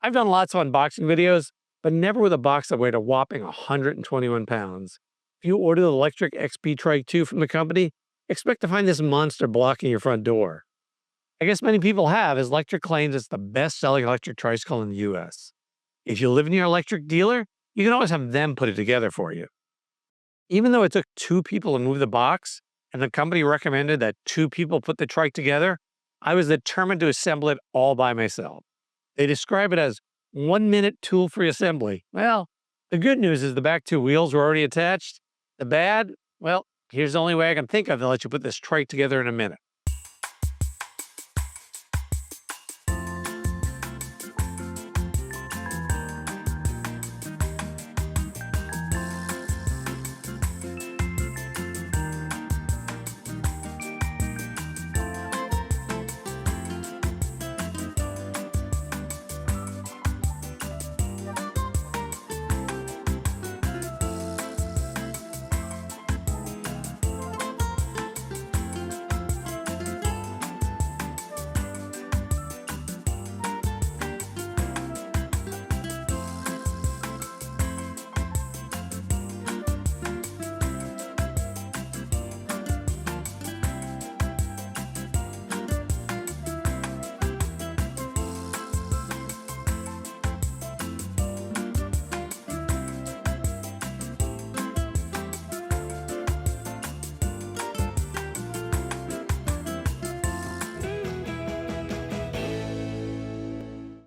I've done lots of unboxing videos, but never with a box that weighed a whopping 121 pounds. If you order the Lectric XP Trike 2 from the company, expect to find this monster blocking your front door. I guess many people have, as Lectric claims it's the best-selling electric tricycle in the US. If you live near an electric dealer, you can always have them put it together for you. Even though it took two people to move the box, and the company recommended that two people put the trike together, I was determined to assemble it all by myself. They describe it as 1 minute tool-free assembly. Well, the good news is the back two wheels were already attached. The bad, well, here's the only way I can think of to let you put this trike together in a minute.